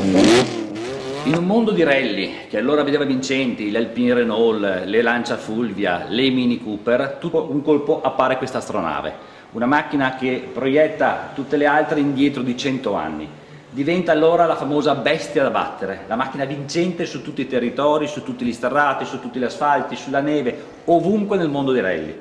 In un mondo di rally, che allora vedeva vincenti le Alpine Renault, le Lancia Fulvia, le Mini Cooper, tutto un colpo appare questa astronave, una macchina che proietta tutte le altre indietro di 100 anni. Diventa allora la famosa bestia da battere, la macchina vincente su tutti i territori, su tutti gli sterrati, su tutti gli asfalti, sulla neve, ovunque nel mondo dei rally.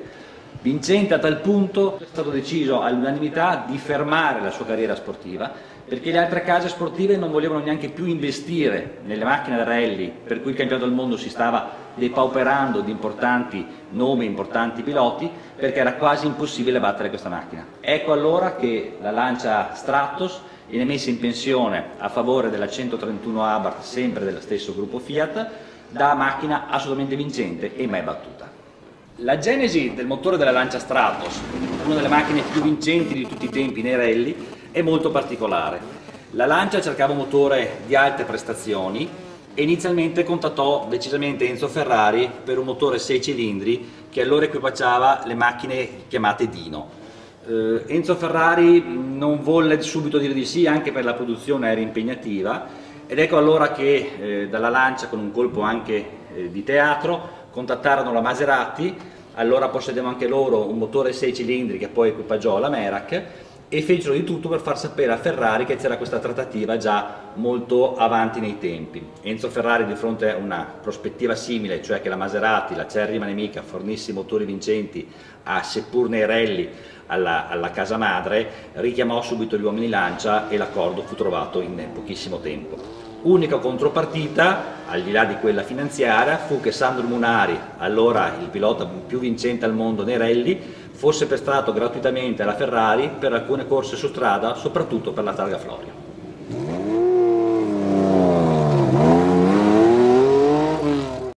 Vincente a tal punto è stato deciso all'unanimità di fermare la sua carriera sportiva, perché le altre case sportive non volevano neanche più investire nelle macchine da rally, per cui il campionato del mondo si stava depauperando di importanti nomi, importanti piloti, perché era quasi impossibile battere questa macchina. Ecco allora che la Lancia Stratos viene messa in pensione a favore della 131 Abarth, sempre dello stesso gruppo Fiat, da macchina assolutamente vincente e mai battuta. La genesi del motore della Lancia Stratos, una delle macchine più vincenti di tutti i tempi nei rally, è molto particolare. La Lancia cercava un motore di alte prestazioni e inizialmente contattò decisamente Enzo Ferrari per un motore 6 cilindri che allora equipaggiava le macchine chiamate Dino. Enzo Ferrari non volle subito dire di sì, anche per la produzione era impegnativa, ed ecco allora che dalla Lancia, con un colpo anche di teatro, contattarono la Maserati, allora possedevano anche loro un motore 6 cilindri che poi equipaggiò la Merak, e fecero di tutto per far sapere a Ferrari che c'era questa trattativa già molto avanti nei tempi. Enzo Ferrari, di fronte a una prospettiva simile, cioè che la Maserati, la acerrima nemica, fornisse motori vincenti seppur nei rally alla casa madre, richiamò subito gli uomini Lancia e l'accordo fu trovato in pochissimo tempo. Unica contropartita, al di là di quella finanziaria, fu che Sandro Munari, allora il pilota più vincente al mondo nei rally, fosse prestato gratuitamente alla Ferrari per alcune corse su strada, soprattutto per la Targa Florio.